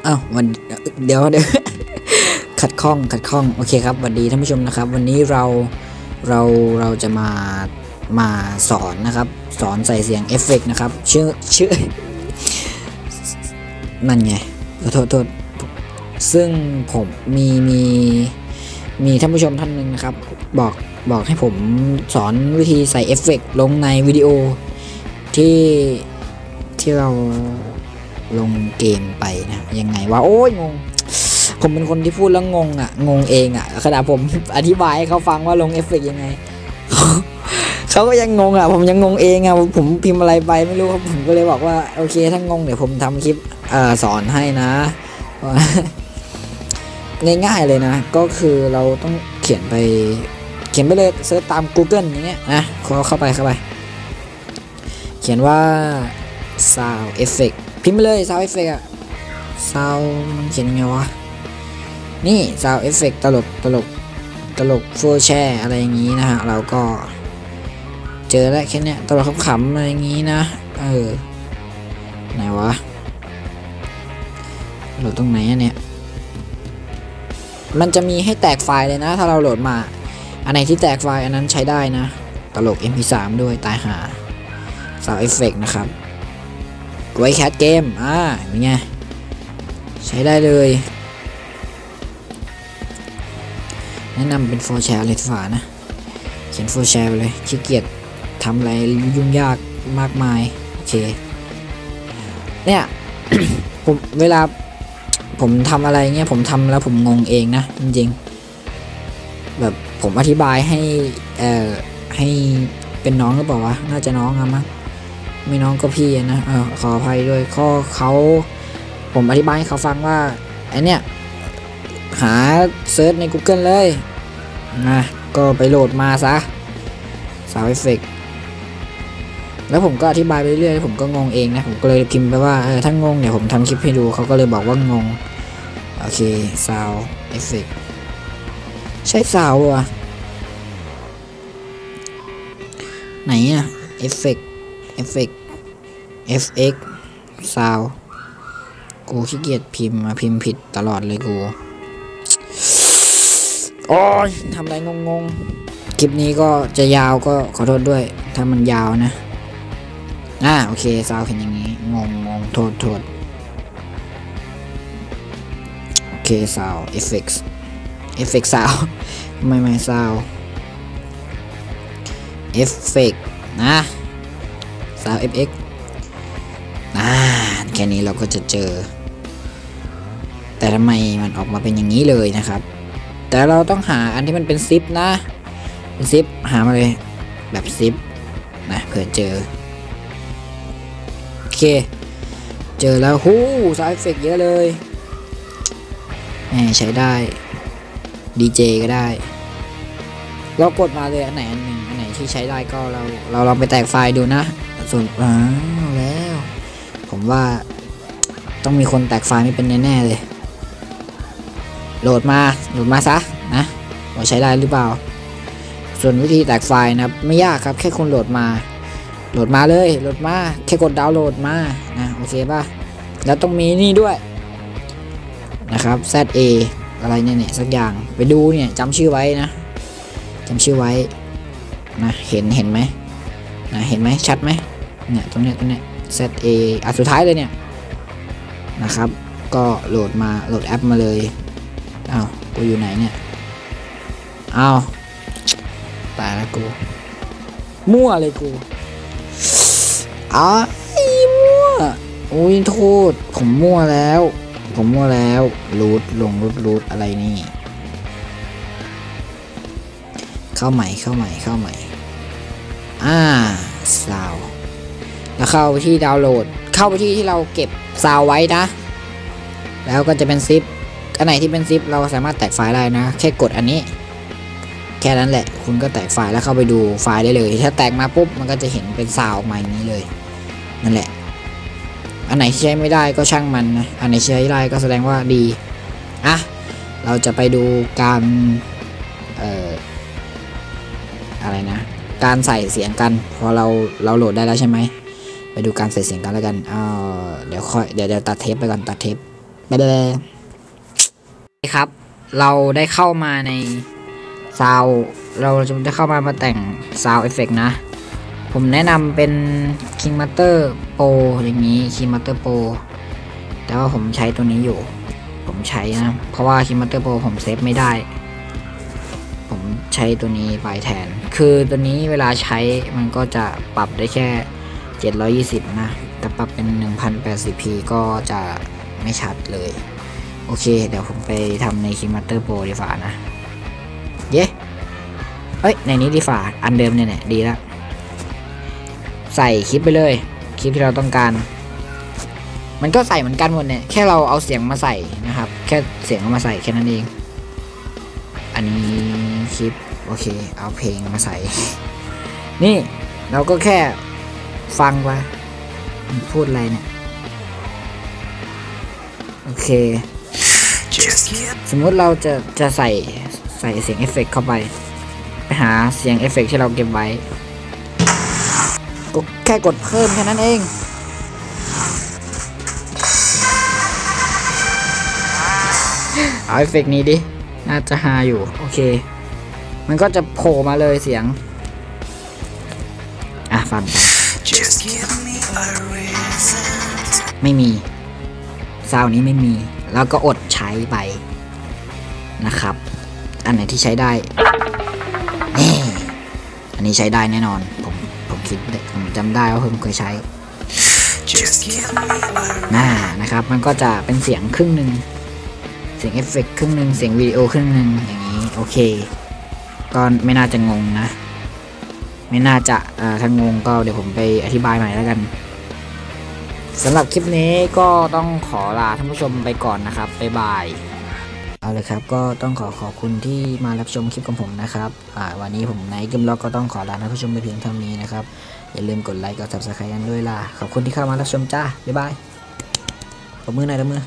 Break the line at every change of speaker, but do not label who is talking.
อ้าววันเดี๋ยว ขัดข้องโอเคครับสวัสดีท่านผู้ชมนะครับวันนี้เราจะมาสอนนะครับสอนใส่เสียงเอฟเฟกต์นะครับชื่อนั่นไงโทษซึ่งผมมีท่านผู้ชมท่านหนึ่งนะครับบอกให้ผมสอนวิธีใส่เอฟเฟกต์ลงในวิดีโอที่เราลงเกมไปนะยังไงวะโอ้ยงงผมเป็นคนที่พูดแล้วงงเองขณะผมอธิบายให้เขาฟังว่าลงเอฟเฟกต์ยังไง เขาก็ยังงงผมยังงงเองผมพิมพ์อะไรไปไม่รู้ครับผมก็เลยบอกว่าโอเคถ้างงเดี๋ยวผมทำคลิปสอนให้นะ ง่ายๆเลยนะก็คือเราต้องเขียนไปเลยเซิร์ชตาม Google อย่างเงี้ยนะเข้าไปเขียนว่า sound effect พิมพ์ไปเลย sound effect sound มันเขียนยังไงวะนี่ sound effect ตลกฟูลแชร์อะไรอย่างงี้นะฮะเราก็เจอแล้วแค่เนี้ยตลกขำๆอะไรอย่างงี้นะไหนวะโหลดตรงไหนเนี่ยมันจะมีให้แตกไฟล์เลยนะถ้าเราโหลดมาอันไหนที่แตกไฟล์อันนั้นใช้ได้นะตลก MP3 ด้วยตายหา Sound Effect นะครับไว้แคสเกมเป็นไงใช้ได้เลยแนะนำเป็น for share เลยฝานะเขียน for share ไปเลยขี้เกียจทำอะไรยุ่งยากมากมายโอเคเนี่ย เวลาผมทำอะไรเงี้ยผมทำแล้วผมงงเองนะจริงๆแบบผมอธิบายให้เป็นน้องก็บอกว่าน่าจะน้องมั้งไม่น้องก็พี่นะขออภัยด้วยผมอธิบายให้เขาฟังว่าไอเนี้ยหาเซิร์ชใน Google เลยนะก็ไปโหลดมาซะ Sound Effect แล้วผมก็อธิบายไปเรื่อยๆผมก็งงเองนะผมก็เลยพิมพ์ไปว่าถ้างงเดี๋ยวผมทำคลิปให้ดูเขาก็เลยบอกว่างงโอเค Sound Effect ใช้ Sound วะไหนEffect FX Sound กูขี้เกียจพิมพ์ผิดตลอดเลยกูโอ้ยทำอะไรงงคลิปนี้ก็จะยาวก็ขอโทษด้วยถ้ามันยาวนะโอเคซาวเห็นอย่างนี้งงโทษโอเคซาวเอฟเฟกซาวไม่ซาวเอฟเฟกนะซาว FX แค่นี้เราก็จะเจอแต่ทำไมมันออกมาเป็นอย่างนี้เลยนะครับแต่เราต้องหาอันที่มันเป็นซิปนะเป็นซิปหามาเลยแบบซิปนะเผื่อเจอโอเคเจอแล้วซาวด์เอฟเฟกต์เยอะเลยใช้ได้DJ ก็ได้เรากดมาเลยอันไหนที่ใช้ได้ก็เราลองไปแตกไฟล์ดูนะส่วนแล้วผมว่าต้องมีคนแตกไฟล์ไม่เป็นแน่ๆเลยโหลดมาซะนะว่าใช้ได้หรือเปล่าส่วนวิธีแตกไฟล์นะไม่ยากครับแค่คุณโหลดมาเลยแค่กดดาวน์โหลดมานะโอเคป่ะแล้วต้องมีนี่ด้วยนะครับ ZA อะไรเนี่ยสักอย่างไปดูเนี่ยจำชื่อไว้นะเห็นไหมนะเห็นไหมชัดไหมเนี่ยตรงเนี้ยZAสุดท้ายเลยเนี่ยนะครับก็โหลดแอปมาเลยกูอยู่ไหนเนี่ยตายแล้วกูมั่วเลยกูมั่วอุ้ยโทษผมมั่วแล้วรูทอะไรนี่เข้าใหม่ซาวแล้วเข้าไปที่ดาวน์โหลดเข้าไปที่เราเก็บซาวไว้นะแล้วก็จะเป็นซิปอันไหนที่เป็นซิปเราสามารถแตกไฟล์ได้นะแค่กดอันนี้แค่นั้นแหละคุณก็แตกไฟล์แล้วเข้าไปดูไฟล์ได้เลยถ้าแตกมาปุ๊บมันก็จะเห็นเป็นซาวออกมาอย่างนี้เลยนั่นแหละอันไหนใช้ไม่ได้ก็ช่างมันนะอันไหนใช้ได้ก็แสดงว่าดีเราจะไปดูการอะไรนะการใส่เสียงกันพอเราโหลดได้แล้วใช่ไหม ไปดูการใส่เสียงกันแล้วกันเดี๋ยวตัดเทปไปก่อนตัดเทปไปเลยครับเราได้เข้ามาในซาวเราจะได้เข้ามาแต่งซาวเอฟเฟกต์นะผมแนะนำเป็น King Master Pro อย่างนี้ King Master Pro แต่ว่าผมใช้ตัวนี้อยู่ผมใช้นะเพราะว่า King Master Pro ผมเซฟไม่ได้ผมใช้ตัวนี้ไปแทนคือตัวนี้เวลาใช้มันก็จะปรับได้แค่720นะแต่ปรับเป็น 1080p ก็จะไม่ชัดเลยโอเคเดี๋ยวผมไปทำใน King Master Pro ดีฝ่านะเย้เฮ้ยในนี้ดีฝ่าอันเดิมเนี่ยดีแล้วใส่คลิปไปเลยคลิปที่เราต้องการมันก็ใส่เหมือนกันหมดเนี่ยแค่เราเอาเสียงมาใส่นะครับแค่เสียงเอามาใส่แค่นั้นเองอันนี้คลิปโอเคเอาเพลงมาใส่นี่เราก็แค่ฟังไปพูดอะไรเนี่ยโอเคสมมุติเราจะใส่เสียงเอฟเฟกต์เข้าไปหาเสียงเอฟเฟกต์ที่เราเก็บไว้ก็แค่กดเพิ่มแค่นั้นเองเอาเอฟเฟกต์นี้ดิน่าจะหาอยู่โอเคมันก็จะโผล่มาเลยเสียงฟังไม่มีซาวนี้ไม่มีแล้วก็อดใช้ไปนะครับอันไหนที่ใช้ได้อันนี้ใช้ได้แน่นอนผมคิดผมจำได้ว่าผมเคยใช้นะครับมันก็จะเป็นเสียงครึ่งหนึ่งเสียงเอฟเฟกต์ครึ่งหนึ่งเสียงวิดีโอครึ่งหนึ่งอย่างนี้โอเคก็ไม่น่าจะงงนะไม่น่าจะถ้างงก็เดี๋ยวผมไปอธิบายใหม่แล้วกันสำหรับคลิปนี้ก็ต้องขอลาท่านผู้ชมไปก่อนนะครับบ๊ายบายเอาเลยครับก็ต้องขอบคุณที่มารับชมคลิปของผมนะครับวันนี้ผมไนท์เกมล็อกก็ต้องขอลาท่านผู้ชมไปเพียงเท่านี้นะครับอย่าลืมกดไลค์กด Subscribe กันด้วยล่ะขอบคุณที่เข้ามารับชมจ้าบ๊ายบายตบมือหน่อยตบมือ